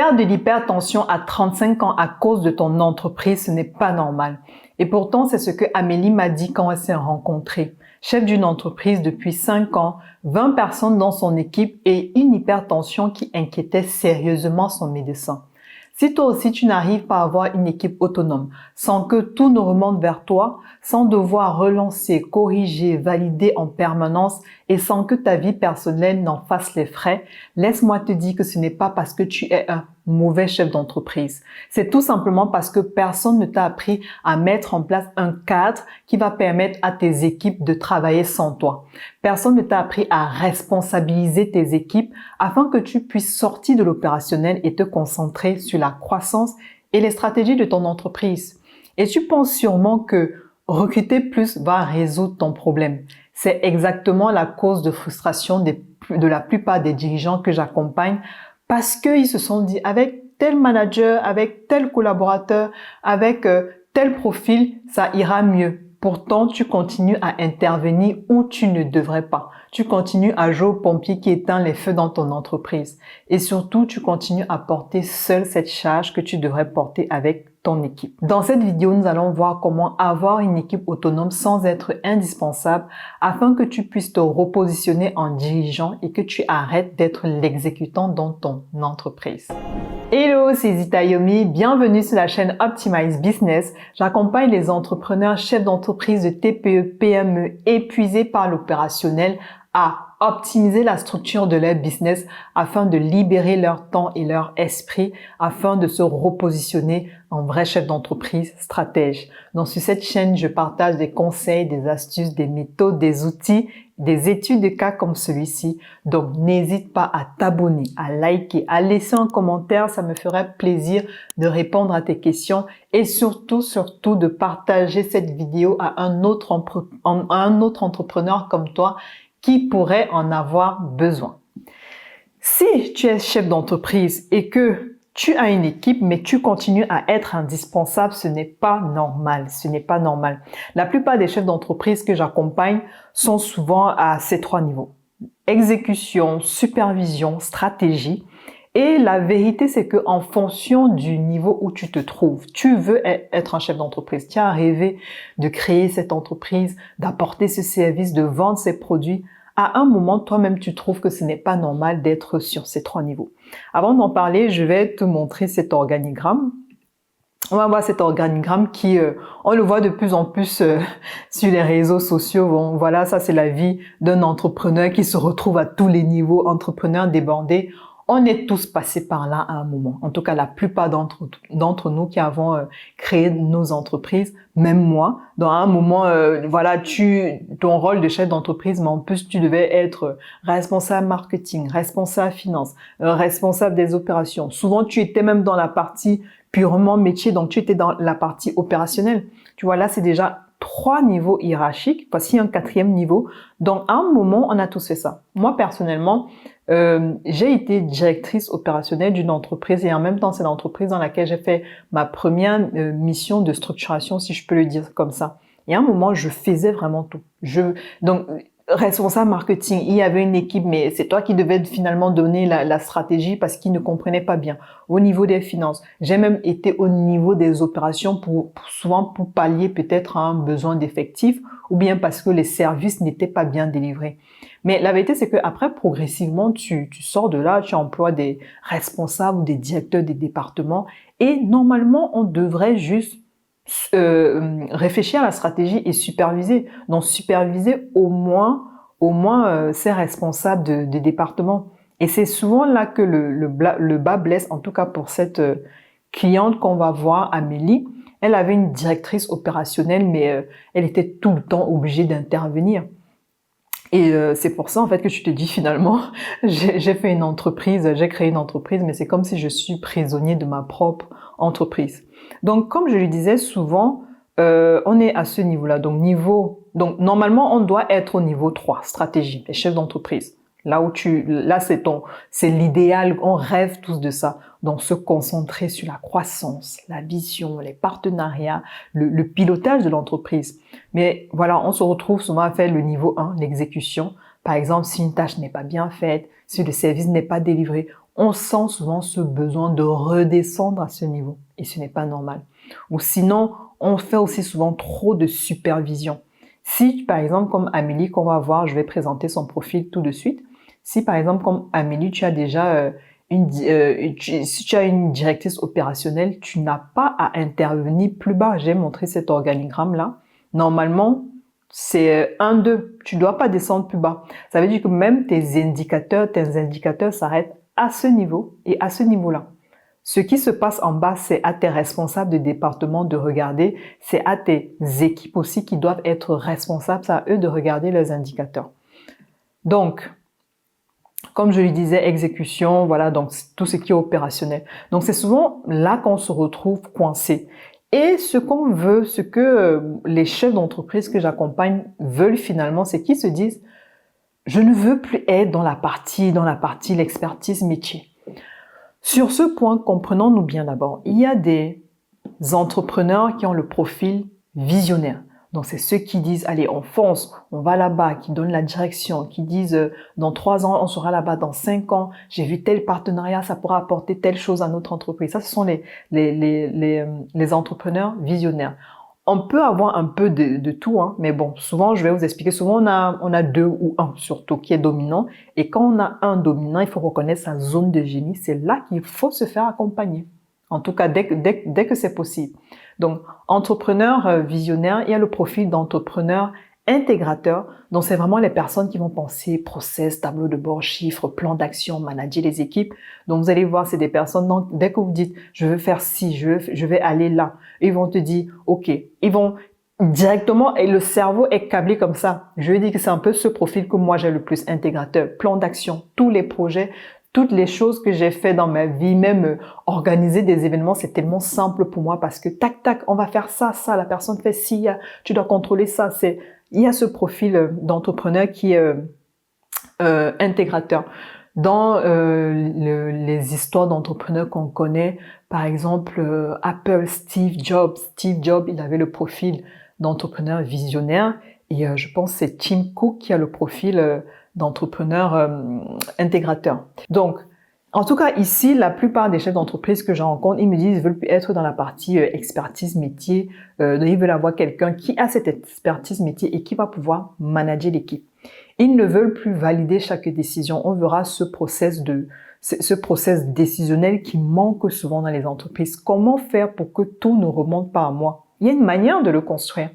Faire de l'hypertension à 35 ans à cause de ton entreprise, ce n'est pas normal. Et pourtant, c'est ce que Amélie m'a dit quand elle s'est rencontrée. Chef d'une entreprise depuis 5 ans, 20 personnes dans son équipe et une hypertension qui inquiétait sérieusement son médecin. Si toi aussi tu n'arrives pas à avoir une équipe autonome, sans que tout ne remonte vers toi, sans devoir relancer, corriger, valider en permanence et sans que ta vie personnelle n'en fasse les frais, laisse-moi te dire que ce n'est pas parce que tu es un mauvais chef d'entreprise. C'est tout simplement parce que personne ne t'a appris à mettre en place un cadre qui va permettre à tes équipes de travailler sans toi. Personne ne t'a appris à responsabiliser tes équipes afin que tu puisses sortir de l'opérationnel et te concentrer sur la croissance et les stratégies de ton entreprise. Et tu penses sûrement que recruter plus va résoudre ton problème. C'est exactement la cause de frustration de la plupart des dirigeants que j'accompagne parce qu'ils se sont dit avec tel manager, avec tel collaborateur, avec tel profil, ça ira mieux. Pourtant, tu continues à intervenir où tu ne devrais pas. Tu continues à jouer au pompier qui éteint les feux dans ton entreprise. Et surtout, tu continues à porter seul cette charge que tu devrais porter avec ton équipe. Dans cette vidéo, nous allons voir comment avoir une équipe autonome sans être indispensable afin que tu puisses te repositionner en dirigeant et que tu arrêtes d'être l'exécutant dans ton entreprise. Hello, c'est Zita Yomi, bienvenue sur la chaîne Optimize Business. J'accompagne les entrepreneurs chefs d'entreprise de TPE, PME épuisés par l'opérationnel à optimiser la structure de leur business afin de libérer leur temps et leur esprit afin de se repositionner en vrai chef d'entreprise stratège. Donc sur cette chaîne, je partage des conseils, des astuces, des méthodes, des outils, des études de cas comme celui-ci. Donc n'hésite pas à t'abonner, à liker, à laisser un commentaire, ça me ferait plaisir de répondre à tes questions et surtout de partager cette vidéo à un autre entrepreneur comme toi qui pourrait en avoir besoin. Si tu es chef d'entreprise et que tu as une équipe, mais tu continues à être indispensable, ce n'est pas normal. Ce n'est pas normal. La plupart des chefs d'entreprise que j'accompagne sont souvent à ces 3 niveaux. Exécution, supervision, stratégie. Et la vérité, c'est que en fonction du niveau où tu te trouves, tu veux être un chef d'entreprise. Tu as rêvé de créer cette entreprise, d'apporter ce service, de vendre ces produits. À un moment, toi-même, tu trouves que ce n'est pas normal d'être sur ces 3 niveaux. Avant d'en parler, je vais te montrer cet organigramme. On va voir cet organigramme qui, on le voit de plus en plus sur les réseaux sociaux. Bon, voilà, ça c'est la vie d'un entrepreneur qui se retrouve à tous les niveaux, entrepreneur débordé. On est tous passés par là à un moment. En tout cas, la plupart d'entre nous qui avons créé nos entreprises, même moi, dans un moment, voilà, ton rôle de chef d'entreprise, mais en plus, tu devais être responsable marketing, responsable finance, responsable des opérations. Souvent, tu étais même dans la partie purement métier, donc tu étais dans la partie opérationnelle. Tu vois, là, c'est déjà 3 niveaux hiérarchiques. Voici un 4e niveau. Donc, à un moment, on a tous fait ça. Moi, personnellement, j'ai été directrice opérationnelle d'une entreprise et en même temps, c'est l'entreprise dans laquelle j'ai fait ma première mission de structuration, si je peux le dire comme ça. Et à un moment, je faisais vraiment tout. Donc, responsable marketing, il y avait une équipe, mais c'est toi qui devais finalement donner la stratégie parce qu'ils ne comprenaient pas bien. Au niveau des finances, j'ai même été au niveau des opérations souvent pour pallier peut-être à un besoin d'effectifs ou bien parce que les services n'étaient pas bien délivrés. Mais la vérité, c'est que après, progressivement, tu sors de là, tu emploies des responsables ou des directeurs des départements et normalement, on devrait juste réfléchir à la stratégie et superviser. Donc, superviser au moins ces responsables de département. Et c'est souvent là que le bas blesse, en tout cas pour cette cliente qu'on va voir, Amélie. Elle avait une directrice opérationnelle, mais elle était tout le temps obligée d'intervenir. Et c'est pour ça en fait que tu te dis finalement, j'ai fait une entreprise, j'ai créé une entreprise, mais c'est comme si je suis prisonnier de ma propre entreprise. Donc comme je le disais souvent, on est à ce niveau-là. Donc normalement on doit être au niveau 3, stratégie, les chefs d'entreprise. Là c'est l'idéal, on rêve tous de ça. Donc se concentrer sur la croissance, la vision, les partenariats, le pilotage de l'entreprise. Mais voilà, on se retrouve souvent à faire le niveau 1, l'exécution. Par exemple, si une tâche n'est pas bien faite, si le service n'est pas délivré, on sent souvent ce besoin de redescendre à ce niveau. Et ce n'est pas normal. Ou sinon, on fait aussi souvent trop de supervision. Si, par exemple, comme Amélie, qu'on va voir, je vais présenter son profil tout de suite. Si, par exemple, comme Amélie, tu as déjà si tu as une directrice opérationnelle, tu n'as pas à intervenir plus bas. J'ai montré cet organigramme-là. Normalement, c'est 1, 2. Tu dois pas descendre plus bas. Ça veut dire que même tes indicateurs s'arrêtent à ce niveau et à ce niveau-là. Ce qui se passe en bas, c'est à tes responsables de département de regarder. C'est à tes équipes aussi qui doivent être responsables. C'est à eux de regarder leurs indicateurs. Donc, comme je lui disais, exécution, voilà, donc tout ce qui est opérationnel. Donc, c'est souvent là qu'on se retrouve coincé. Et ce qu'on veut, ce que les chefs d'entreprise que j'accompagne veulent finalement, c'est qu'ils se disent, je ne veux plus être dans la partie l'expertise métier. Sur ce point, comprenons-nous bien d'abord, il y a des entrepreneurs qui ont le profil visionnaire. Donc, c'est ceux qui disent, allez, on fonce, on va là-bas, qui donnent la direction, qui disent, dans 3 ans, on sera là-bas, dans 5 ans, j'ai vu tel partenariat, ça pourra apporter telle chose à notre entreprise. Ça, ce sont les entrepreneurs visionnaires. On peut avoir un peu de tout, hein, mais bon, souvent, je vais vous expliquer, souvent, on a 2 ou 1 surtout qui est dominant. Et quand on a un dominant, il faut reconnaître sa zone de génie. C'est là qu'il faut se faire accompagner. En tout cas, dès que c'est possible. Donc, entrepreneur visionnaire, il y a le profil d'entrepreneur intégrateur. Donc, c'est vraiment les personnes qui vont penser process, tableau de bord, chiffres, plan d'action, manager les équipes. Donc, vous allez voir, c'est des personnes, donc, dès que vous dites, je veux faire ci, je vais aller là, ils vont te dire, OK. Ils vont directement, et le cerveau est câblé comme ça. Je veux dire que c'est un peu ce profil que moi j'ai le plus intégrateur. Plan d'action, tous les projets, toutes les choses que j'ai fait dans ma vie, même organiser des événements, c'est tellement simple pour moi parce que tac, tac, on va faire ça, la personne fait ci, tu dois contrôler ça. Il y a ce profil d'entrepreneur qui est intégrateur. Dans les histoires d'entrepreneurs qu'on connaît, par exemple Apple, Steve Jobs, il avait le profil d'entrepreneur visionnaire et je pense que c'est Tim Cook qui a le profil d'entrepreneur intégrateur. Donc, en tout cas, ici, la plupart des chefs d'entreprise que je rencontre, ils me disent qu'ils veulent plus être dans la partie expertise métier. Ils veulent avoir quelqu'un qui a cette expertise métier et qui va pouvoir manager l'équipe. Ils ne veulent plus valider chaque décision. On verra ce process décisionnel qui manque souvent dans les entreprises. Comment faire pour que tout ne remonte pas à moi? Il y a une manière de le construire.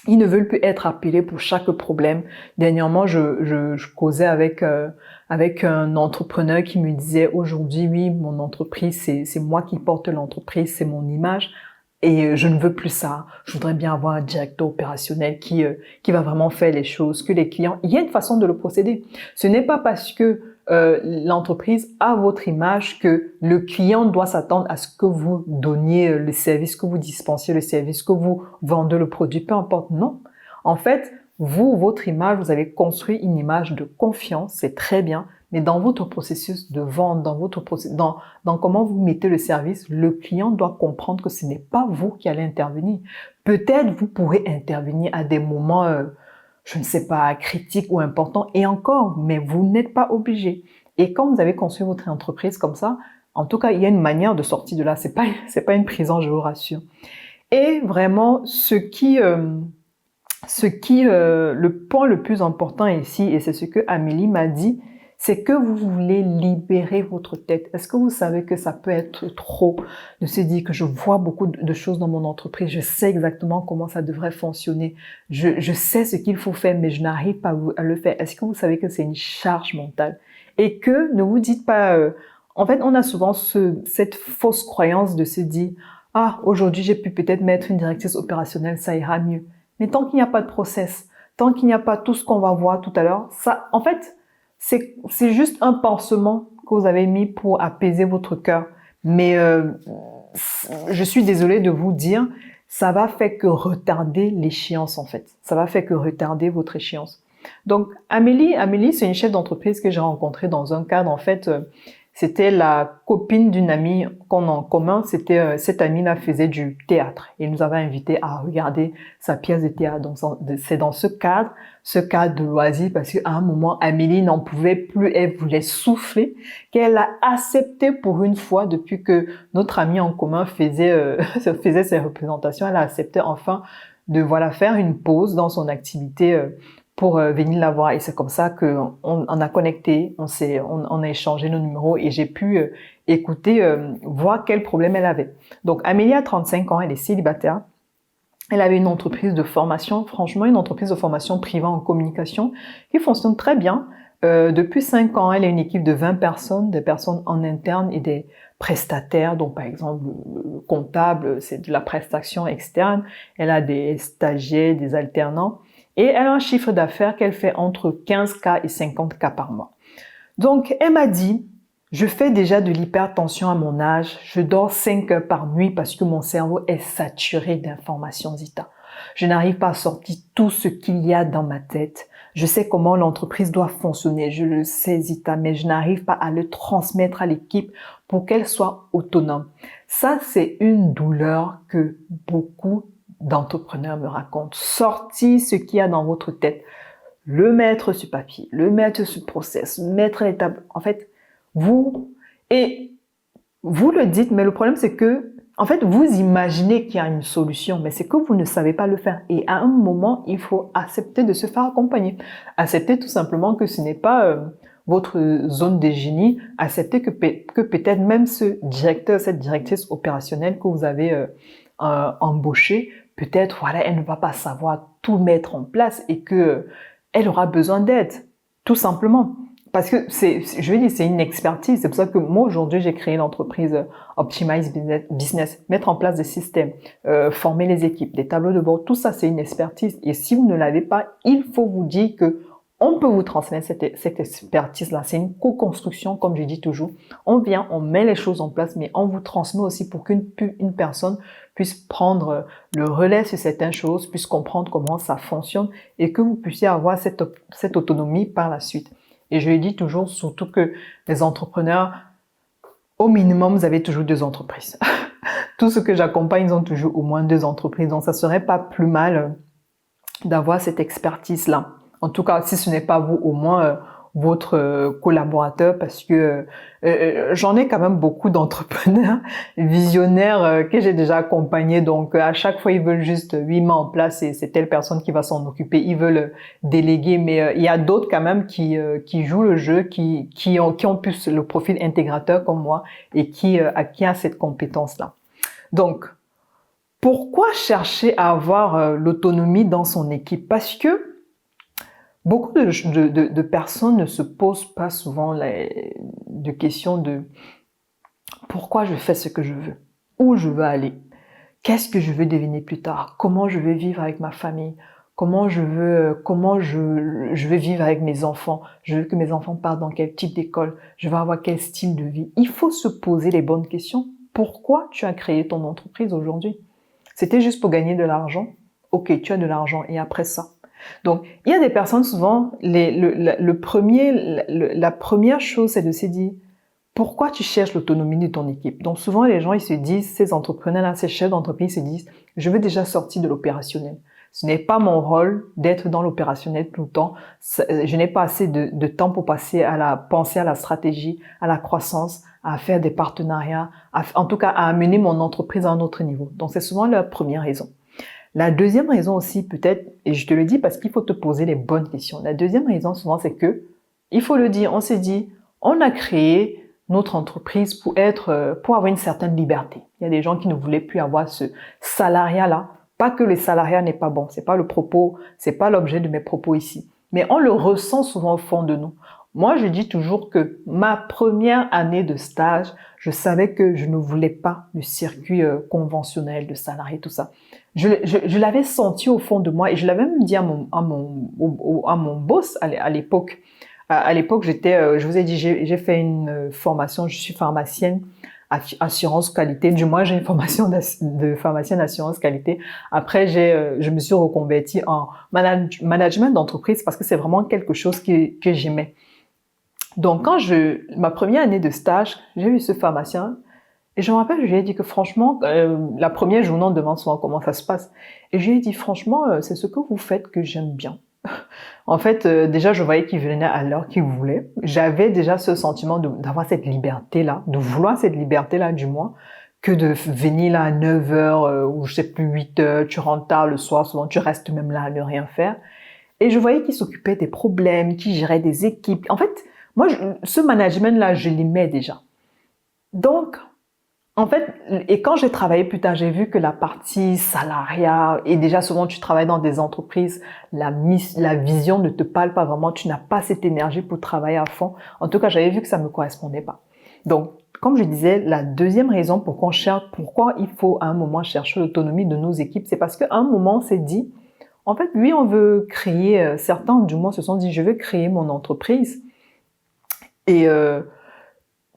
Ils ne veulent plus être appelés pour chaque problème. Dernièrement, je causais avec un entrepreneur qui me disait aujourd'hui, oui, mon entreprise, c'est moi qui porte l'entreprise, c'est mon image. Et je ne veux plus ça. Je voudrais bien avoir un directeur opérationnel qui va vraiment faire les choses, que les clients... Il y a une façon de le procéder. Ce n'est pas parce que l'entreprise a votre image que le client doit s'attendre à ce que vous donniez le service, que vous dispensiez le service, que vous vendez le produit, peu importe. Non. En fait, vous, votre image, vous avez construit une image de confiance, c'est très bien, mais dans votre processus de vente, dans comment vous mettez le service, le client doit comprendre que ce n'est pas vous qui allez intervenir. Peut-être vous pourrez intervenir à des moments, je ne sais pas, critiques ou importants, et encore, mais vous n'êtes pas obligé. Et quand vous avez construit votre entreprise comme ça, en tout cas, il y a une manière de sortir de là. C'est pas une prison, je vous rassure. Et vraiment, le point le plus important ici, et c'est ce que Amélie m'a dit, c'est que vous voulez libérer votre tête. Est-ce que vous savez que ça peut être trop de se dire que je vois beaucoup de choses dans mon entreprise, je sais exactement comment ça devrait fonctionner, je sais ce qu'il faut faire, mais je n'arrive pas à le faire. Est-ce que vous savez que c'est une charge mentale? Et que ne vous dites pas... en fait, on a souvent cette fausse croyance de se dire « Ah, aujourd'hui, j'ai pu peut-être mettre une directrice opérationnelle, ça ira mieux. » Mais tant qu'il n'y a pas de process, tant qu'il n'y a pas tout ce qu'on va voir tout à l'heure, ça, en fait... C'est juste un pansement que vous avez mis pour apaiser votre cœur. Mais je suis désolée de vous dire, ça va faire que retarder l'échéance en fait. Ça va faire que retarder votre échéance. Donc Amélie, c'est une chef d'entreprise que j'ai rencontrée dans un cadre en fait. C'était la copine d'une amie qu'on a en commun. Cette amie-là faisait du théâtre. Et nous avait invité à regarder sa pièce de théâtre. Donc, c'est dans ce cadre de loisir, parce qu'à un moment, Amélie n'en pouvait plus. Elle voulait souffler, qu'elle a accepté pour une fois, depuis que notre amie en commun faisait ses représentations. Elle a accepté enfin de faire une pause dans son activité pour venir la voir. Et c'est comme ça qu'on a connecté, on a échangé nos numéros et j'ai pu écouter, voir quel problème elle avait. Donc Amélie a 35 ans, elle est célibataire. Elle avait une entreprise de formation, franchement une entreprise de formation privée en communication qui fonctionne très bien. Depuis 5 ans, elle a une équipe de 20 personnes, des personnes en interne et des prestataires. Donc par exemple, le comptable, c'est de la prestation externe. Elle a des stagiaires, des alternants. Et elle a un chiffre d'affaires qu'elle fait entre 15K et 50K par mois. Donc, elle m'a dit, je fais déjà de l'hypertension à mon âge, je dors 5 heures par nuit parce que mon cerveau est saturé d'informations, Zita. Je n'arrive pas à sortir tout ce qu'il y a dans ma tête. Je sais comment l'entreprise doit fonctionner, je le sais, Zita, mais je n'arrive pas à le transmettre à l'équipe pour qu'elle soit autonome. Ça, c'est une douleur que beaucoup d'entrepreneurs me racontent. Sortez ce qu'il y a dans votre tête, le mettre sur papier, le mettre sur process, mettre les tables. En fait, vous le dites, mais le problème c'est que, en fait, vous imaginez qu'il y a une solution, mais c'est que vous ne savez pas le faire. Et à un moment, il faut accepter de se faire accompagner. Accepter tout simplement que ce n'est pas votre zone de génie. Accepter que peut-être même ce directeur, cette directrice opérationnelle que vous avez embauché, peut-être, elle ne va pas savoir tout mettre en place et que elle aura besoin d'aide, tout simplement. Parce que je vais dire, c'est une expertise. C'est pour ça que moi, aujourd'hui, j'ai créé l'entreprise Optimize Business. Mettre en place des systèmes, former les équipes, des tableaux de bord, tout ça, c'est une expertise. Et si vous ne l'avez pas, il faut vous dire que on peut vous transmettre cette expertise-là. C'est une co-construction, comme je dis toujours. On vient, on met les choses en place, mais on vous transmet aussi pour qu'une personne puisse prendre le relais sur certaines choses, puisse comprendre comment ça fonctionne et que vous puissiez avoir cette autonomie par la suite. Et je le dis toujours, surtout que les entrepreneurs, au minimum, vous avez toujours 2 entreprises. Tous ceux que j'accompagne, ils ont toujours au moins 2 entreprises. Donc, ça serait pas plus mal d'avoir cette expertise-là. En tout cas, si ce n'est pas vous, au moins votre collaborateur, parce que j'en ai quand même beaucoup d'entrepreneurs visionnaires que j'ai déjà accompagnés. Donc, à chaque fois, ils veulent juste, oui, mettre en place et c'est telle personne qui va s'en occuper. Ils veulent déléguer, mais il y a d'autres quand même qui jouent le jeu, qui ont plus le profil intégrateur comme moi et qui a cette compétence-là. Donc, pourquoi chercher à avoir l'autonomie dans son équipe? Parce que beaucoup de personnes ne se posent pas souvent de questions de pourquoi je fais ce que je veux, où je veux aller, qu'est-ce que je veux devenir plus tard, comment je veux vivre avec ma famille, comment je veux vivre avec mes enfants, je veux que mes enfants partent dans quel type d'école, je veux avoir quel style de vie. Il faut se poser les bonnes questions. Pourquoi tu as créé ton entreprise aujourd'hui? C'était juste pour gagner de l'argent? Ok, tu as de l'argent et après ça? Donc, il y a des personnes souvent, la première chose, c'est de se dire, pourquoi tu cherches l'autonomie de ton équipe? Donc, souvent, les gens, ils se disent, ces entrepreneurs-là, ces chefs d'entreprise se disent, je veux déjà sortir de l'opérationnel. Ce n'est pas mon rôle d'être dans l'opérationnel tout le temps. Je n'ai pas assez de temps pour penser à la stratégie, à la croissance, à faire des partenariats, en tout cas, à amener mon entreprise à un autre niveau. Donc, c'est souvent la première raison. La deuxième raison aussi, peut-être, et je te le dis parce qu'il faut te poser les bonnes questions. La deuxième raison, souvent, c'est que, il faut le dire, on s'est dit, on a créé notre entreprise pour avoir une certaine liberté. Il y a des gens qui ne voulaient plus avoir ce salariat-là. Pas que le salariat n'est pas bon. C'est pas le propos, c'est pas l'objet de mes propos ici. Mais on le ressent souvent au fond de nous. Moi, je dis toujours que ma première année de stage, je savais que je ne voulais pas le circuit conventionnel de salarié, tout ça. Je l'avais senti au fond de moi et je l'avais même dit à mon boss à l'époque. À l'époque, je vous ai dit, j'ai fait une formation, je suis pharmacienne, assurance qualité. Du moins, j'ai une formation de pharmacienne assurance qualité. Après, je me suis reconvertie en management d'entreprise parce que c'est vraiment quelque chose que j'aimais. Donc, ma première année de stage, j'ai eu ce pharmacien et je me rappelle, je lui ai dit que franchement, la première journée, on demande souvent comment ça se passe. Et je lui ai dit, franchement, c'est ce que vous faites que j'aime bien. En fait, déjà, je voyais qu'il venait à l'heure qu'il voulait. J'avais déjà ce sentiment d'avoir cette liberté-là, de vouloir cette liberté-là du moins, que de venir là à 9 heures ou je sais plus 8 heures, tu rentres tard le soir, souvent tu restes même là à ne rien faire. Et je voyais qu'il s'occupait des problèmes, qu'il gérait des équipes. En fait, moi, ce management-là, je l'aimais déjà. Donc, en fait, et quand j'ai travaillé plus tard, j'ai vu que la partie salariat, et déjà souvent tu travailles dans des entreprises, la vision ne te parle pas vraiment, tu n'as pas cette énergie pour travailler à fond. En tout cas, j'avais vu que ça ne me correspondait pas. Donc, comme je disais, la deuxième raison pourquoi il faut à un moment chercher l'autonomie de nos équipes, c'est parce qu'à un moment, on s'est dit, en fait, oui, on veut créer, certains du moins se sont dit, je veux créer mon entreprise. Et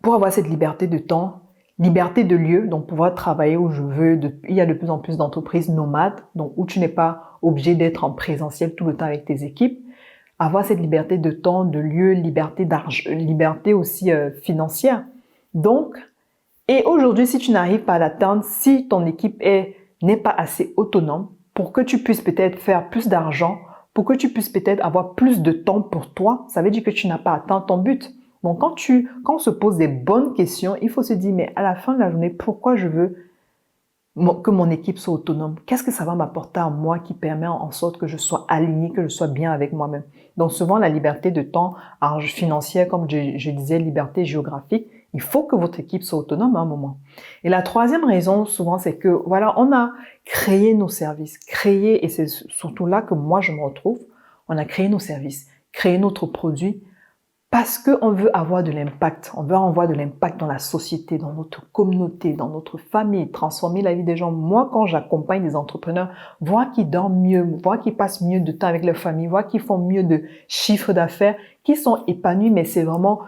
pour avoir cette liberté de temps, liberté de lieu, donc pouvoir travailler où je veux. Il y a de plus en plus d'entreprises nomades, donc où tu n'es pas obligé d'être en présentiel tout le temps avec tes équipes. Avoir cette liberté de temps, de lieu, liberté d'argent, liberté aussi financière. Donc, et aujourd'hui, si tu n'arrives pas à l'atteindre, si ton équipe n'est pas assez autonome pour que tu puisses peut-être faire plus d'argent, pour que tu puisses peut-être avoir plus de temps pour toi, ça veut dire que tu n'as pas atteint ton but. Donc, quand on se pose des bonnes questions, il faut se dire, mais à la fin de la journée, pourquoi je veux que mon équipe soit autonome? Qu'est-ce que ça va m'apporter à moi qui permet en sorte que je sois aligné, que je sois bien avec moi-même? Donc, souvent, la liberté de temps, financière, comme je disais, liberté géographique, il faut que votre équipe soit autonome à un moment. Et la troisième raison, souvent, c'est que, voilà, on a créé nos services, et c'est surtout là que moi, je me retrouve, on a créé nos services, créé notre produit, parce qu'on veut avoir de l'impact. On veut avoir de l'impact dans la société, dans notre communauté, dans notre famille, transformer la vie des gens. Moi, quand j'accompagne des entrepreneurs, voir qu'ils dorment mieux, voir qu'ils passent mieux de temps avec leur famille, voir qu'ils font mieux de chiffre d'affaires, qu'ils sont épanouis, mais c'est vraiment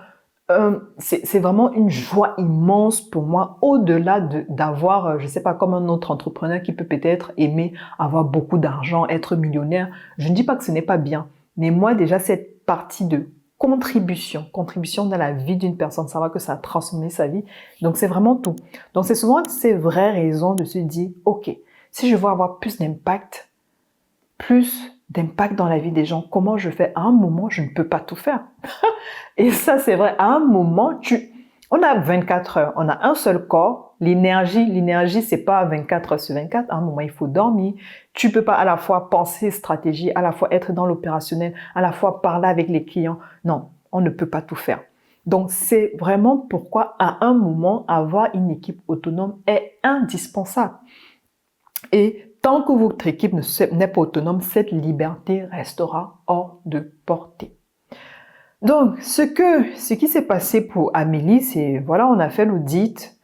une joie immense pour moi, au-delà d'avoir, je sais pas, comme un autre entrepreneur qui peut peut-être aimer avoir beaucoup d'argent, être millionnaire. Je ne dis pas que ce n'est pas bien, mais moi, déjà, cette partie de contribution dans la vie d'une personne, savoir que ça a transformé sa vie. Donc, c'est vraiment tout. Donc, c'est souvent ces vraies raisons de se dire, OK, si je veux avoir plus d'impact dans la vie des gens, comment je fais? À un moment, je ne peux pas tout faire. Et ça, c'est vrai. À un moment, on a 24 heures, on a un seul corps. L'énergie, c'est pas 24 heures sur 24. À un moment, il faut dormir. Tu peux pas à la fois penser stratégie, à la fois être dans l'opérationnel, à la fois parler avec les clients. Non, on ne peut pas tout faire. Donc, c'est vraiment pourquoi, à un moment, avoir une équipe autonome est indispensable. Et tant que votre équipe n'est pas autonome, cette liberté restera hors de portée. Donc, ce qui s'est passé pour Amélie, c'est, voilà, on a fait l'audit.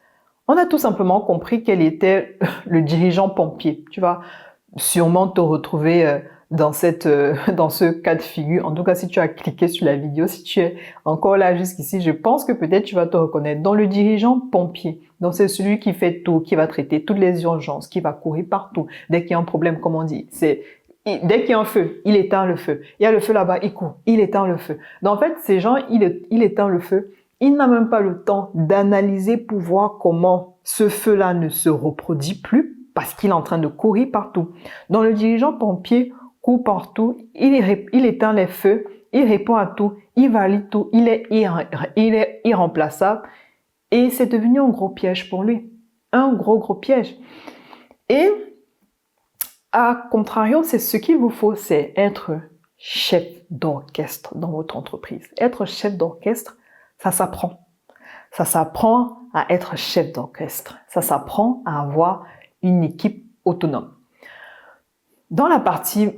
On a tout simplement compris qu'elle était le dirigeant pompier. Tu vas sûrement te retrouver dans ce cas de figure. En tout cas, si tu as cliqué sur la vidéo, si tu es encore là jusqu'ici, je pense que peut-être tu vas te reconnaître dans le dirigeant pompier. Donc, c'est celui qui fait tout, qui va traiter toutes les urgences, qui va courir partout. Dès qu'il y a un problème, comme on dit, dès qu'il y a un feu, il éteint le feu. Il y a le feu là-bas, il court, il éteint le feu. Donc, en fait, ces gens, il éteint le feu. Il n'a même pas le temps d'analyser pour voir comment ce feu-là ne se reproduit plus parce qu'il est en train de courir partout. Donc, le dirigeant pompier court partout, il éteint les feux, il répond à tout, il valide tout, il est irremplaçable. Et c'est devenu un gros piège pour lui. Un gros piège. Et, à contrario, c'est ce qu'il vous faut, c'est être chef d'orchestre dans votre entreprise. Être chef d'orchestre, ça s'apprend. Ça s'apprend à être chef d'orchestre. Ça s'apprend à avoir une équipe autonome. Dans la partie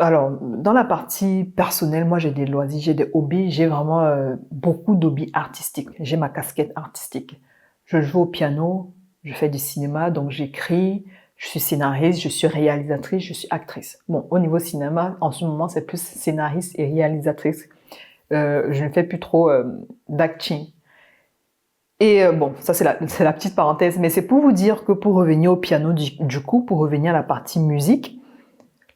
personnelle, moi j'ai des loisirs, j'ai des hobbies, j'ai vraiment beaucoup d'hobbies artistiques. J'ai ma casquette artistique. Je joue au piano, je fais du cinéma, donc j'écris, je suis scénariste, je suis réalisatrice, je suis actrice. Bon, au niveau cinéma, en ce moment, c'est plus scénariste et réalisatrice. Je ne fais plus trop d'acting. Et bon, ça c'est la petite parenthèse, mais c'est pour vous dire que pour revenir au piano, du coup, pour revenir à la partie musique,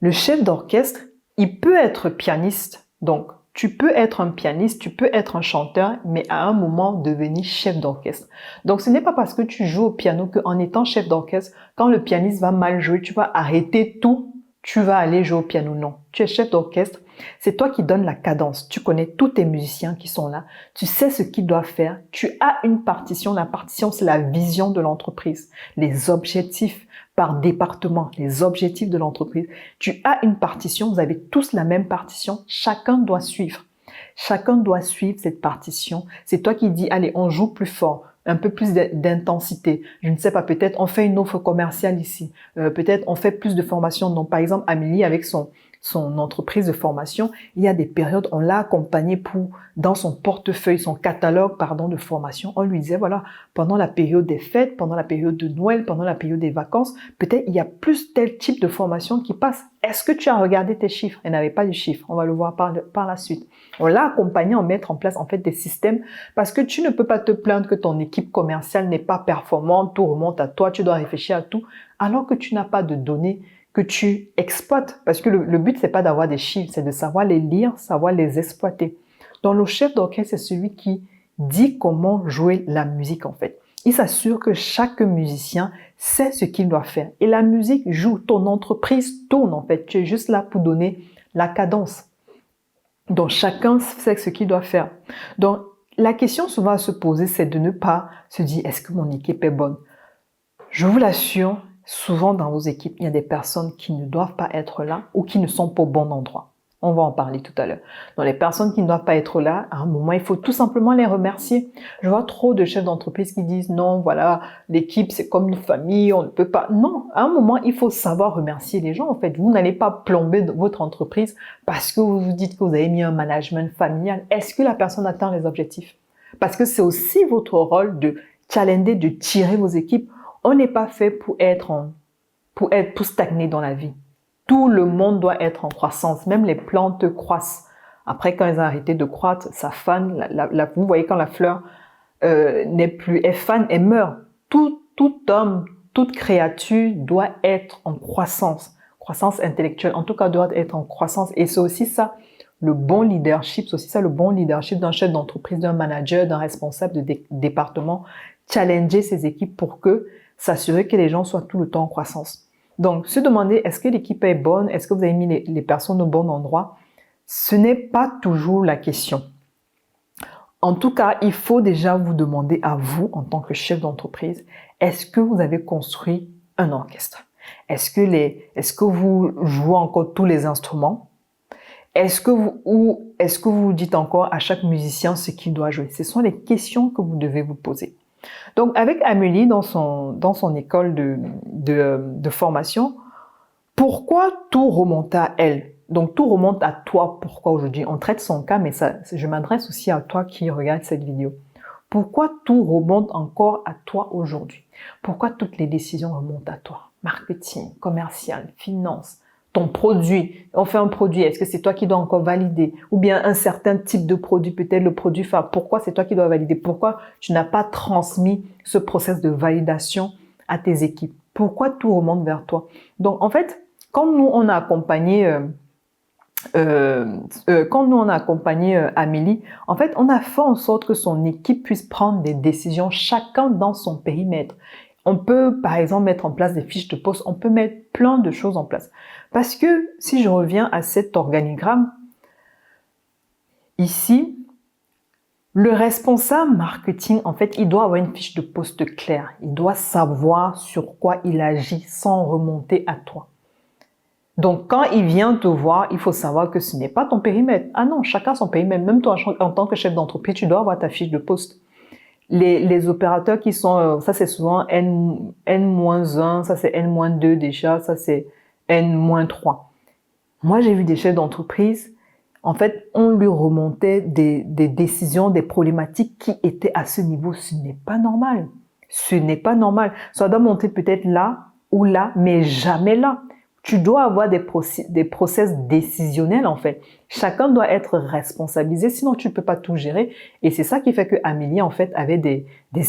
le chef d'orchestre, il peut être pianiste. Donc, Tu peux être un pianiste, tu peux être un chanteur, mais à un moment devenir chef d'orchestre. Donc ce n'est pas parce que tu joues au piano qu'en étant chef d'orchestre, quand le pianiste va mal jouer, tu vas arrêter tout, tu vas aller jouer au piano. Non, tu es chef d'orchestre, c'est toi qui donnes la cadence. Tu connais tous tes musiciens qui sont là, tu sais ce qu'ils doivent faire, tu as une partition. La partition, c'est la vision de l'entreprise, les objectifs par département, les objectifs de l'entreprise. Tu as une partition, vous avez tous la même partition, chacun doit suivre. Chacun doit suivre cette partition. C'est toi qui dis, allez, on joue plus fort, un peu plus d'intensité. Je ne sais pas, peut-être on fait une offre commerciale ici. Peut-être on fait plus de formation. Donc, par exemple, Amélie, avec son entreprise de formation, il y a des périodes, on l'a accompagnée dans son portefeuille, son catalogue, de formation. On lui disait, voilà, pendant la période des fêtes, pendant la période de Noël, pendant la période des vacances, peut-être il y a plus tel type de formation qui passe. Est-ce que tu as regardé tes chiffres? Elle n'avait pas de chiffres. On va le voir par la suite. On l'a accompagnée en mettre en place, des systèmes parce que tu ne peux pas te plaindre que ton équipe commerciale n'est pas performante, tout remonte à toi, tu dois réfléchir à tout, alors que tu n'as pas de données que tu exploites. Parce que le but, c'est pas d'avoir des chiffres, c'est de savoir les lire, savoir les exploiter. Donc, le chef d'orchestre, c'est celui qui dit comment jouer la musique, en fait. Il s'assure que chaque musicien sait ce qu'il doit faire. Et la musique joue, ton entreprise tourne, en fait. Tu es juste là pour donner la cadence. Donc, chacun sait ce qu'il doit faire. Donc, la question souvent à se poser, c'est de ne pas se dire, est-ce que mon équipe est bonne? Je vous l'assure, souvent dans vos équipes, il y a des personnes qui ne doivent pas être là ou qui ne sont pas au bon endroit. On va en parler tout à l'heure. Donc, les personnes qui ne doivent pas être là, à un moment, il faut tout simplement les remercier. Je vois trop de chefs d'entreprise qui disent non, voilà, l'équipe, c'est comme une famille, on ne peut pas. Non, à un moment, il faut savoir remercier les gens. En fait, vous n'allez pas plomber votre entreprise parce que vous vous dites que vous avez mis un management familial. Est-ce que la personne atteint les objectifs? Parce que c'est aussi votre rôle de challenger, de tirer vos équipes. On n'est pas fait pour stagner dans la vie. Tout le monde doit être en croissance. Même les plantes croissent. Après, quand elles ont arrêté de croître, ça fane. Vous voyez, quand la fleur elle fane, elle meurt. Tout homme, toute créature doit être en croissance. Croissance intellectuelle, en tout cas, doit être en croissance. Et c'est aussi ça, le bon leadership. C'est aussi ça, le bon leadership d'un chef d'entreprise, d'un manager, d'un responsable de département. Challenger ses équipes pour s'assurer que les gens soient tout le temps en croissance. Donc, se demander, est-ce que l'équipe est bonne? Est-ce que vous avez mis les personnes au bon endroit? Ce n'est pas toujours la question. En tout cas, il faut déjà vous demander à vous, en tant que chef d'entreprise, est-ce que vous avez construit un orchestre? Est-ce que vous jouez encore tous les instruments? Est-ce que vous dites encore à chaque musicien ce qu'il doit jouer? Ce sont les questions que vous devez vous poser. Donc, avec Amélie, dans son école de formation, pourquoi tout remonte à elle? Donc, tout remonte à toi. Pourquoi aujourd'hui? On traite son cas, mais je m'adresse aussi à toi qui regarde cette vidéo. Pourquoi tout remonte encore à toi aujourd'hui? Pourquoi toutes les décisions remontent à toi? Marketing, commercial, finance, ton produit. On fait un produit, est-ce que c'est toi qui dois encore valider? Ou bien un certain type de produit, peut-être le produit phare. Pourquoi c'est toi qui dois valider? Pourquoi tu n'as pas transmis ce process de validation à tes équipes? Pourquoi tout remonte vers toi? Donc, en fait, quand nous, on a accompagné Amélie, en fait, on a fait en sorte que son équipe puisse prendre des décisions, chacun dans son périmètre. On peut, par exemple, mettre en place des fiches de poste, on peut mettre plein de choses en place. Parce que, si je reviens à cet organigramme, ici, le responsable marketing, en fait, il doit avoir une fiche de poste claire. Il doit savoir sur quoi il agit sans remonter à toi. Donc, quand il vient te voir, il faut savoir que ce n'est pas ton périmètre. Ah non, chacun son périmètre. Même toi, en tant que chef d'entreprise, tu dois avoir ta fiche de poste. Les opérateurs qui sont, ça c'est souvent N-1, ça c'est N-2 déjà, ça c'est N-3. Moi, j'ai vu des chefs d'entreprise, en fait, on lui remontait des décisions, des problématiques qui étaient à ce niveau. Ce n'est pas normal. Ce n'est pas normal. Ça doit monter peut-être là ou là, mais jamais là. Tu dois avoir des process décisionnels, en fait. Chacun doit être responsabilisé, sinon tu ne peux pas tout gérer. Et c'est ça qui fait que Amélie, en fait, avait des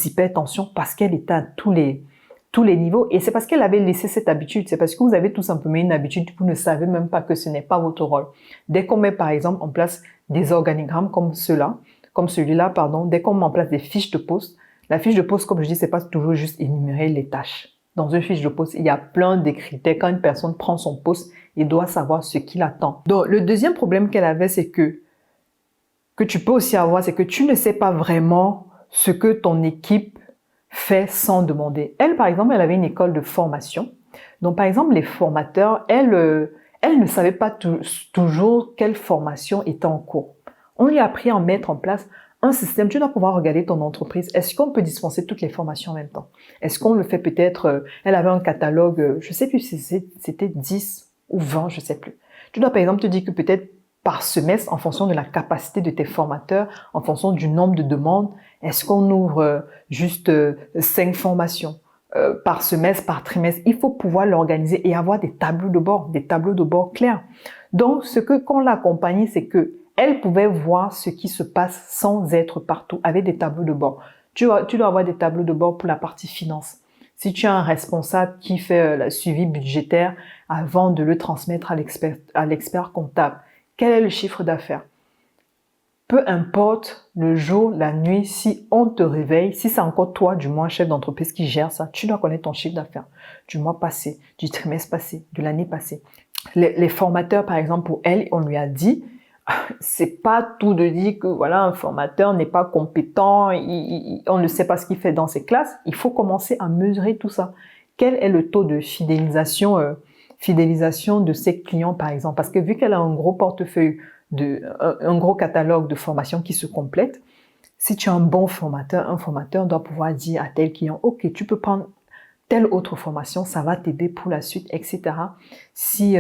hypertensions parce qu'elle était à tous les niveaux. Et c'est parce qu'elle avait laissé cette habitude. C'est parce que vous avez tout simplement une habitude, vous ne savez même pas que ce n'est pas votre rôle. Dès qu'on met, par exemple, en place des organigrammes comme celui-là, pardon, dès qu'on met en place des fiches de poste, la fiche de poste, comme je dis, c'est pas toujours juste énumérer les tâches. Dans une fiche de poste, il y a plein de critères. Quand une personne prend son poste, il doit savoir ce qu'il attend. Donc, le deuxième problème qu'elle avait, c'est que tu peux aussi avoir, c'est que tu ne sais pas vraiment ce que ton équipe fait sans demander. Elle, par exemple, elle avait une école de formation. Donc, par exemple, les formateurs, elle ne savait pas toujours quelle formation était en cours. On lui a appris à mettre en place un système. Tu dois pouvoir regarder ton entreprise. Est-ce qu'on peut dispenser toutes les formations en même temps? Est-ce qu'on le fait peut-être, elle avait un catalogue, je sais plus si c'était 10 ou 20, je sais plus. Tu dois par exemple te dire que peut-être par semestre, en fonction de la capacité de tes formateurs, en fonction du nombre de demandes, est-ce qu'on ouvre juste 5 formations par semestre, par trimestre? Il faut pouvoir l'organiser et avoir des tableaux de bord clairs. Donc, ce que qu'on l'a accompagné, c'est que elle pouvait voir ce qui se passe sans être partout, avec des tableaux de bord. Tu dois avoir des tableaux de bord pour la partie finance. Si tu as un responsable qui fait le suivi budgétaire avant de le transmettre à l'expert comptable, quel est le chiffre d'affaires? Peu importe le jour, la nuit, si on te réveille, si c'est encore toi, du moins chef d'entreprise qui gère ça, tu dois connaître ton chiffre d'affaires du mois passé, du trimestre passé, de l'année passée. Les formateurs, par exemple, pour elle, on lui a dit, c'est pas tout de dire que voilà, un formateur n'est pas compétent, on ne sait pas ce qu'il fait dans ses classes. Il faut commencer à mesurer tout ça. Quel est le taux de fidélisation de ses clients, par exemple? Parce que vu qu'elle a un gros portefeuille, un gros catalogue de formations qui se complètent, si tu es un bon formateur, un formateur doit pouvoir dire à tel client, OK, tu peux prendre telle autre formation, ça va t'aider pour la suite, etc. Si,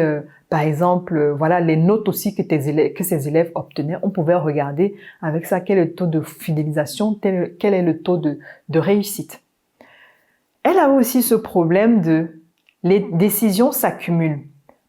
par exemple, voilà, les notes aussi que ces élèves obtenaient, on pouvait regarder avec ça quel est le taux de fidélisation, quel est le taux de réussite. Elle avait aussi ce problème les décisions s'accumulent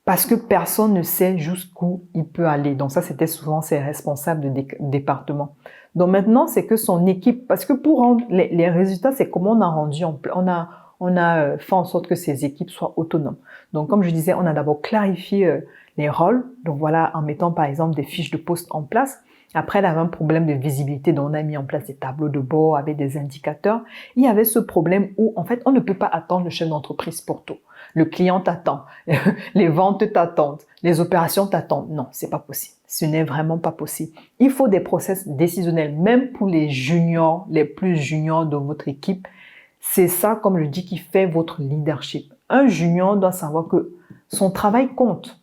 parce que personne ne sait jusqu'où il peut aller. Donc ça, c'était souvent ses responsables de département. Donc maintenant, c'est que son équipe, parce que pour rendre les résultats, c'est comment on a rendu, on a fait en sorte que ces équipes soient autonomes. Donc, comme je disais, on a d'abord clarifié les rôles. Donc, voilà, en mettant par exemple des fiches de poste en place. Après, elle avait un problème de visibilité, donc on a mis en place des tableaux de bord avec des indicateurs. Il y avait ce problème où, en fait, on ne peut pas attendre le chef d'entreprise pour tout. Le client t'attend, les ventes t'attendent, les opérations t'attendent. Non, c'est pas possible. Ce n'est vraiment pas possible. Il faut des process décisionnels, même pour les juniors, les plus juniors de votre équipe. C'est ça, comme je dis, qui fait votre leadership. Un junior doit savoir que son travail compte.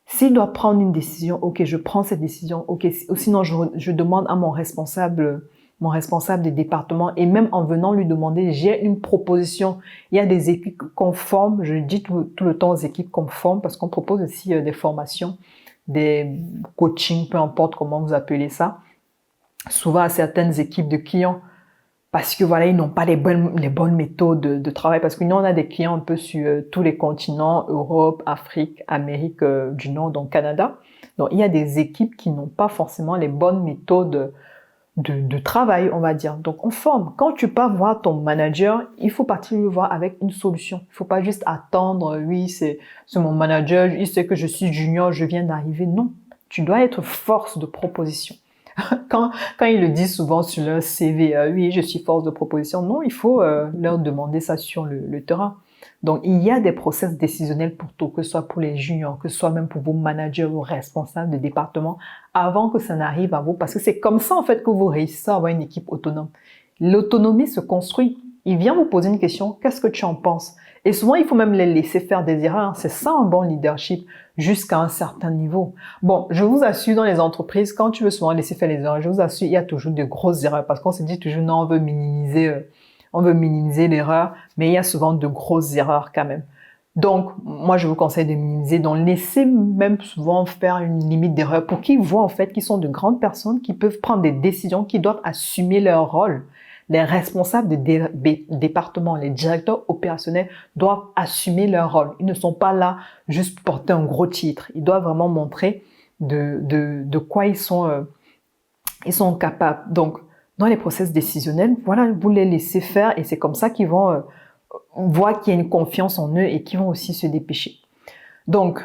S'il doit prendre une décision, ok, je prends cette décision, ok, sinon je demande à mon responsable de département, et même en venant lui demander, j'ai une proposition. Il y a des équipes qu'on forme, je dis tout le temps aux équipes qu'on forme, parce qu'on propose aussi des formations, des coachings, peu importe comment vous appelez ça, souvent à certaines équipes de clients, parce que voilà, ils n'ont pas les bonnes méthodes de travail, parce que nous, on a des clients un peu sur tous les continents, Europe, Afrique, Amérique du Nord, donc Canada. Donc, il y a des équipes qui n'ont pas forcément les bonnes méthodes de travail, on va dire. Donc, on forme. Quand tu pars voir ton manager, il faut partir le voir avec une solution. Il faut pas juste attendre, oui, c'est mon manager, il sait que je suis junior, je viens d'arriver. Non, tu dois être force de proposition. Quand ils le disent souvent sur leur CV, oui, je suis force de proposition. Non, il faut leur demander ça sur le terrain. Donc, il y a des process décisionnels pour tout, que ce soit pour les juniors, que ce soit même pour vos managers ou responsables de département, avant que ça n'arrive à vous. Parce que c'est comme ça, en fait, que vous réussissez à avoir une équipe autonome. L'autonomie se construit. Il vient vous poser une question, qu'est-ce que tu en penses? Et souvent, il faut même les laisser faire des erreurs. C'est ça un bon leadership, jusqu'à un certain niveau. Bon, je vous assure, dans les entreprises, quand tu veux souvent laisser faire les erreurs, je vous assure, il y a toujours de grosses erreurs, parce qu'on se dit toujours, non, on veut minimiser l'erreur, mais il y a souvent de grosses erreurs quand même. Donc, moi, je vous conseille de minimiser. Donc, laissez même souvent faire une limite d'erreur pour qu'ils voient en fait qu'ils sont de grandes personnes qui peuvent prendre des décisions, qui doivent assumer leur rôle. Les responsables de département, les directeurs opérationnels doivent assumer leur rôle. Ils ne sont pas là juste pour porter un gros titre. Ils doivent vraiment montrer de quoi ils sont capables. Donc, dans les process décisionnels, voilà, vous les laissez faire et c'est comme ça qu'ils vont voir qu'il y a une confiance en eux et qu'ils vont aussi se dépêcher. Donc,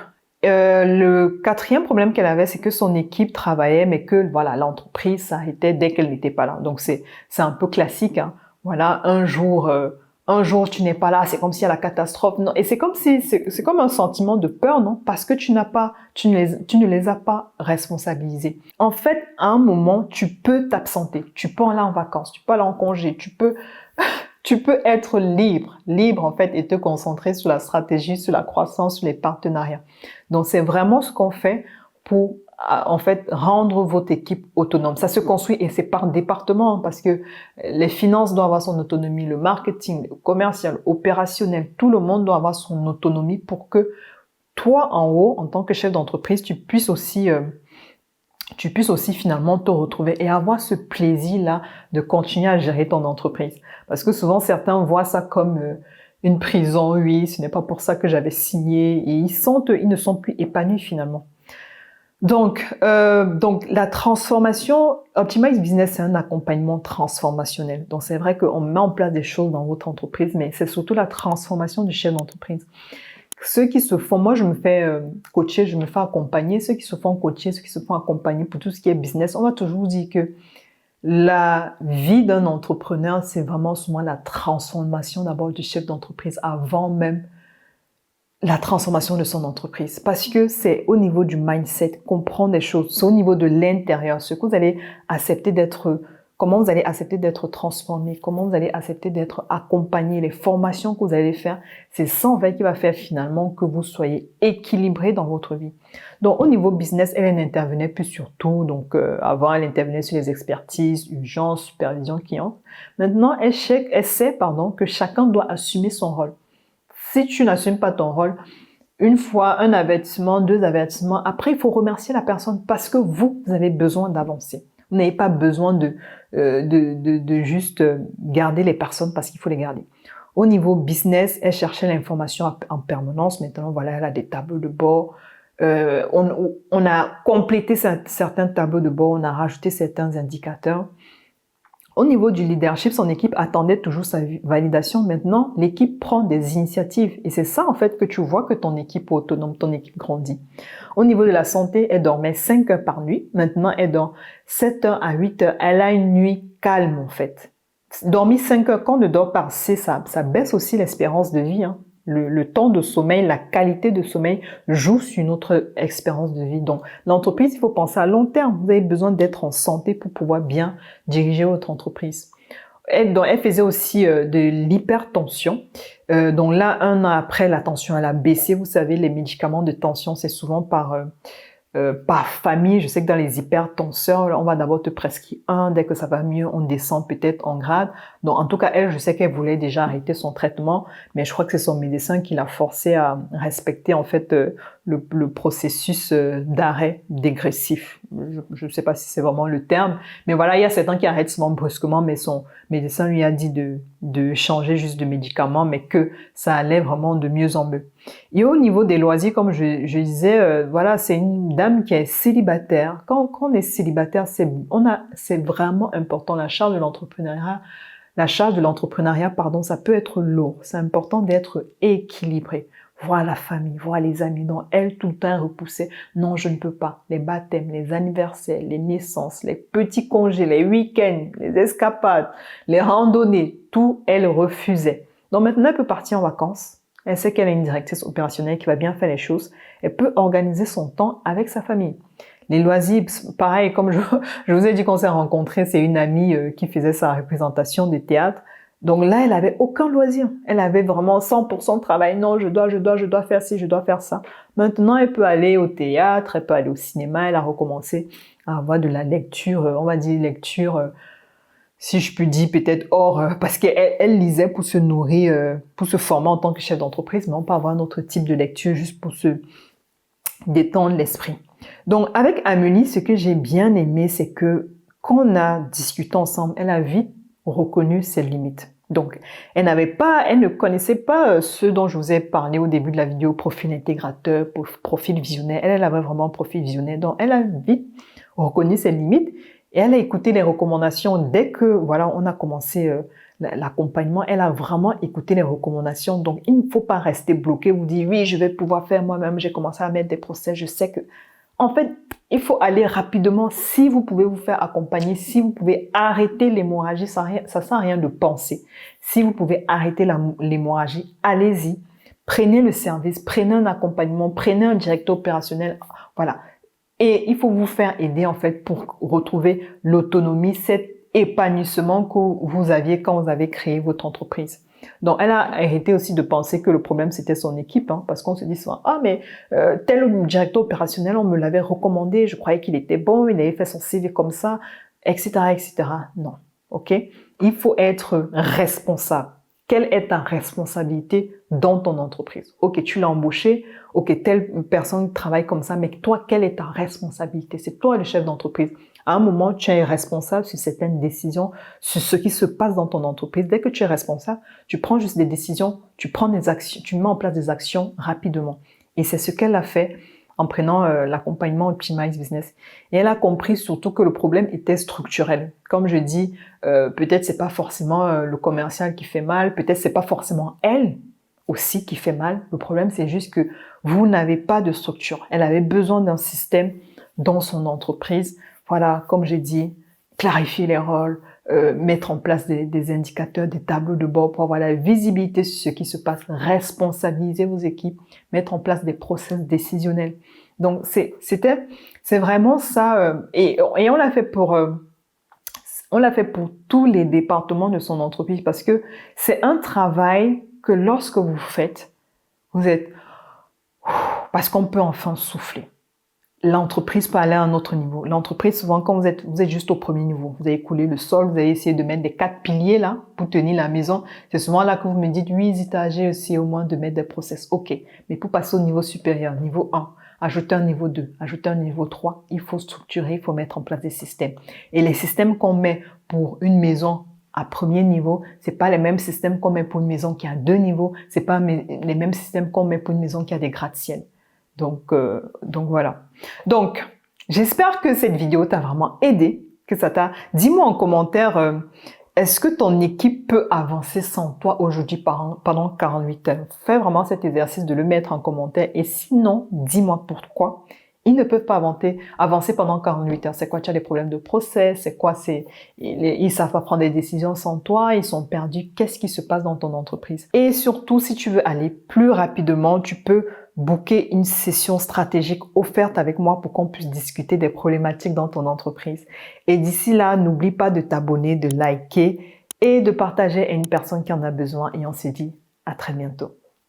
Le quatrième problème qu'elle avait, c'est que son équipe travaillait, mais que voilà, l'entreprise s'arrêtait dès qu'elle n'était pas là. Donc c'est un peu classique, hein. Voilà, un jour tu n'es pas là, c'est comme s'il y a la catastrophe. Non, et c'est comme si c'est comme un sentiment de peur, non? Parce que tu ne les as pas responsabilisés. En fait, à un moment, tu peux t'absenter, tu peux aller en vacances, tu peux aller en congé, tu peux être libre en fait et te concentrer sur la stratégie, sur la croissance, sur les partenariats. Donc c'est vraiment ce qu'on fait pour en fait rendre votre équipe autonome. Ça se construit et c'est par département parce que les finances doivent avoir son autonomie, le marketing, le commercial, opérationnel, tout le monde doit avoir son autonomie pour que toi en haut, en tant que chef d'entreprise, tu puisses aussi finalement te retrouver et avoir ce plaisir-là de continuer à gérer ton entreprise. Parce que souvent, certains voient ça comme une prison. Oui, ce n'est pas pour ça que j'avais signé. Et ils ne sont plus épanouis finalement. Donc la transformation, Optimize Business, c'est un accompagnement transformationnel. Donc, c'est vrai qu'on met en place des choses dans votre entreprise, mais c'est surtout la transformation du chef d'entreprise. Ceux qui se font, moi je me fais coacher, je me fais accompagner, ceux qui se font coacher, ceux qui se font accompagner pour tout ce qui est business, on va toujours dire que la vie d'un entrepreneur, c'est vraiment souvent la transformation d'abord du chef d'entreprise avant même la transformation de son entreprise. Parce que c'est au niveau du mindset, comprendre des choses, c'est au niveau de l'intérieur, ce que vous allez accepter d'être, comment vous allez accepter d'être transformé, comment vous allez accepter d'être accompagné, les formations que vous allez faire, c'est ça en fait qui va faire finalement que vous soyez équilibré dans votre vie. Donc au niveau business, elle n'intervenait plus sur tout. Donc avant, elle intervenait sur les expertises, urgences, supervision client. Maintenant, elle sait que chacun doit assumer son rôle. Si tu n'assumes pas ton rôle, une fois, un avertissement, 2 avertissements, après il faut remercier la personne parce que vous avez besoin d'avancer. Vous n'avez pas besoin de juste garder les personnes parce qu'il faut les garder. Au niveau business, elle cherchait l'information en permanence. Maintenant, voilà, elle a des tableaux de bord. On a complété certains tableaux de bord, on a rajouté certains indicateurs. Au niveau du leadership, son équipe attendait toujours sa validation. Maintenant, l'équipe prend des initiatives. Et c'est ça, en fait, que tu vois que ton équipe est autonome, ton équipe grandit. Au niveau de la santé, elle dormait 5 heures par nuit. Maintenant, elle dort 7 heures à 8 heures. Elle a une nuit calme, en fait. Dormir 5 heures, quand on ne dort pas assez, ça baisse aussi l'espérance de vie, hein. Le temps de sommeil, la qualité de sommeil joue sur notre expérience de vie. Donc, l'entreprise, il faut penser à long terme. Vous avez besoin d'être en santé pour pouvoir bien diriger votre entreprise. Elle faisait aussi de l'hypertension. Donc là, 1 an après, la tension elle a baissé. Vous savez, les médicaments de tension, c'est souvent par famille. Je sais que dans les hypertenseurs, on va d'abord te prescrire un. Dès que ça va mieux, on descend peut-être en grade. Donc, en tout cas, elle, je sais qu'elle voulait déjà arrêter son traitement, mais je crois que c'est son médecin qui l'a forcé à respecter, en fait, le processus d'arrêt dégressif. Je ne sais pas si c'est vraiment le terme, mais voilà, il y a certains qui arrêtent souvent brusquement, mais son médecin lui a dit de changer juste de médicament, mais que ça allait vraiment de mieux en mieux. Et au niveau des loisirs, comme je disais, voilà, c'est une dame qui est célibataire. Quand on est célibataire, c'est vraiment important. La charge de l'entrepreneuriat, pardon, ça peut être lourd. C'est important d'être équilibré. Voir la famille, voir les amis. Donc, elle, tout le temps, repoussait. Non, je ne peux pas. Les baptêmes, les anniversaires, les naissances, les petits congés, les week-ends, les escapades, les randonnées, tout, elle refusait. Donc, maintenant, elle peut partir en vacances. Elle sait qu'elle a une directrice opérationnelle qui va bien faire les choses. Elle peut organiser son temps avec sa famille. Les loisirs, pareil, comme je vous ai dit qu'on s'est rencontrés, c'est une amie qui faisait sa représentation de théâtre. Donc là, elle avait aucun loisir. Elle avait vraiment 100% de travail. Non, je dois faire ci, je dois faire ça. Maintenant, elle peut aller au théâtre, elle peut aller au cinéma. Elle a recommencé à avoir de la lecture, on va dire lecture, si je puis dire, peut-être hors, parce qu'elle lisait pour se nourrir, pour se former en tant que chef d'entreprise, mais on peut avoir un autre type de lecture juste pour se détendre l'esprit. Donc, avec Amélie, ce que j'ai bien aimé, c'est que quand on a discuté ensemble, elle a vite reconnu ses limites. Donc, elle ne connaissait pas ce dont je vous ai parlé au début de la vidéo, profil intégrateur, profil visionnaire. Elle avait vraiment un profil visionnaire. Donc, elle a vite reconnu ses limites et elle a écouté les recommandations dès que, voilà, on a commencé l'accompagnement, elle a vraiment écouté les recommandations. Donc, il ne faut pas rester bloqué, vous dire, oui, je vais pouvoir faire moi-même, j'ai commencé à mettre des procès, je sais que... En fait, il faut aller rapidement. Si vous pouvez vous faire accompagner, si vous pouvez arrêter l'hémorragie, ça ne sert à rien de penser. Si vous pouvez arrêter l'hémorragie, allez-y. Prenez le service, prenez un accompagnement, prenez un directeur opérationnel. Voilà. Et il faut vous faire aider en fait pour retrouver l'autonomie, cet épanouissement que vous aviez quand vous avez créé votre entreprise. Donc, elle a arrêté aussi de penser que le problème, c'était son équipe, hein, parce qu'on se dit souvent, ah, mais tel directeur opérationnel, on me l'avait recommandé, je croyais qu'il était bon, il avait fait son CV comme ça, etc., etc. Non, ok? Il faut être responsable. Quelle est ta responsabilité dans ton entreprise? Ok, tu l'as embauché, ok, telle personne travaille comme ça, mais toi, quelle est ta responsabilité? C'est toi le chef d'entreprise. À un moment, tu es responsable sur certaines décisions, sur ce qui se passe dans ton entreprise. Dès que tu es responsable, tu prends juste des décisions, tu prends des actions, tu mets en place des actions rapidement. Et c'est ce qu'elle a fait en prenant l'accompagnement Optimize Business. Et elle a compris surtout que le problème était structurel. Comme je dis, peut-être c'est pas forcément le commercial qui fait mal, peut-être c'est pas forcément elle aussi qui fait mal. Le problème, c'est juste que vous n'avez pas de structure. Elle avait besoin d'un système dans son entreprise. Voilà, comme j'ai dit, clarifier les rôles, mettre en place des indicateurs, des tableaux de bord pour avoir la visibilité sur ce qui se passe, responsabiliser vos équipes, mettre en place des process décisionnels. Donc, c'est vraiment ça. Et on l'a fait pour tous les départements de son entreprise parce que c'est un travail que lorsque vous faites, vous êtes... Parce qu'on peut enfin souffler. L'entreprise peut aller à un autre niveau. L'entreprise, souvent, quand vous êtes juste au premier niveau, vous avez coulé le sol, vous avez essayé de mettre des 4 piliers là pour tenir la maison. C'est souvent là que vous me dites, oui, Zita, aussi au moins de mettre des process. Ok, mais pour passer au niveau supérieur, niveau 1, ajouter un niveau 2, ajouter un niveau 3, il faut structurer, il faut mettre en place des systèmes. Et les systèmes qu'on met pour une maison à premier niveau, c'est pas les mêmes systèmes qu'on met pour une maison qui a 2 niveaux, c'est pas les mêmes systèmes qu'on met pour une maison qui a des gratte-ciel. Donc voilà. Donc, j'espère que cette vidéo t'a vraiment aidé, que ça t'a... Dis-moi en commentaire, est-ce que ton équipe peut avancer sans toi aujourd'hui pendant 48 heures? Fais vraiment cet exercice de le mettre en commentaire et sinon, dis-moi pourquoi ils ne peuvent pas avancer pendant 48 heures. C'est quoi? Tu as des problèmes de process? C'est quoi? Ils savent pas prendre des décisions sans toi, ils sont perdus. Qu'est-ce qui se passe dans ton entreprise? Et surtout, si tu veux aller plus rapidement, tu peux booker une session stratégique offerte avec moi pour qu'on puisse discuter des problématiques dans ton entreprise. Et d'ici là, n'oublie pas de t'abonner, de liker et de partager à une personne qui en a besoin. Et on se dit à très bientôt.